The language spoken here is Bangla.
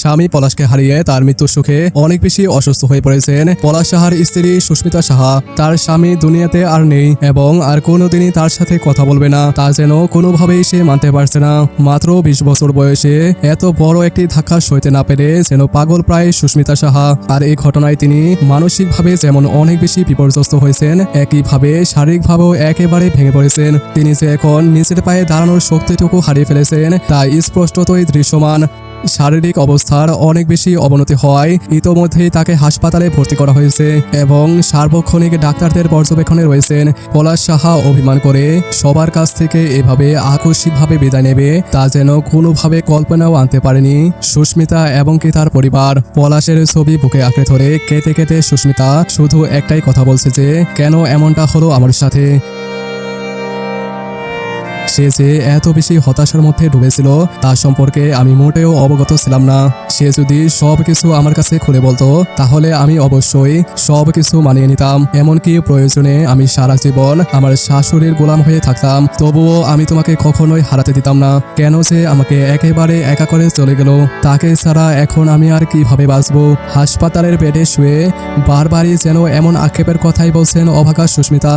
স্বামী পলাশকে হারিয়ে তার মৃত্যুর সুখে অনেক বেশি অসুস্থ হয়ে পড়েছেন পলাশ সাহার স্ত্রী সুস্মিতা সাহা। তার স্বামী দুনিয়াতে আর নেই এবং আর কোনোদিনই তার সাথে কথা বলবে না, তা যেন কোনোভাবেই সে মানতে পারছে না। মাত্র 20 বছর বয়সে এত বড় একটি ধাক্কা সইতে না পেরে যেন পাগল প্রায় সুস্মিতা সাহা। আর এই ঘটনায় তিনি মানসিকভাবে যেমন অনেক বেশি বিপর্যস্ত হয়েছেন, একইভাবে শারীরিকভাবেও একেবারে ভেঙে পড়েছেন। তিনি যে এখন নিজের পায়ে দাঁড়ানোর শক্তিটুকু হারিয়ে ফেলেছেন তা স্পষ্টতই দৃশ্যমান। শারীরিক অবস্থার অনেক বেশি অবনতি হওয়ায় ইতোমধ্যেই তাকে হাসপাতালে ভর্তি করা হয়েছে এবং সার্বক্ষণিক ডাক্তারদের পর্যবেক্ষণে রয়েছেন। পলাশ সাহা অভিমান করে সবার কাছ থেকে এভাবে আকস্মিকভাবে বিদায় নেবে তা যেন কোনোভাবে কল্পনাও আনতে পারেনি সুস্মিতা এবং কি তার পরিবার। পলাশের ছবি বুকে আঁকড়ে ধরে কেঁদে কেঁদে সুস্মিতা শুধু একটাই কথা বলছে যে কেন এমনটা হলো আমার সাথে। সে যে এত বেশি হতাশার মধ্যে ডুবেছিল তা সম্পর্কে আমি মোটেও অবগত ছিলাম না। সে যদি সব কিছু আমার কাছে খুলে বলতো তাহলে আমি অবশ্যই সব কিছু মানিয়ে নিতাম, এমনকি প্রয়োজনে আমি সারা জীবন আমার শাশুড়ির গোলাম হয়ে থাকতাম, তবুও আমি তোমাকে কখনোই হারাতে দিতাম না। কেন যে আমাকে একেবারে একা করে চলে গেল, তাকে ছাড়া এখন আমি আর কিভাবে বাঁচবো। হাসপাতালের বেডে শুয়ে বারবারই যেন এমন আক্ষেপের কথাই বলছেন অভাগা সুস্মিতা।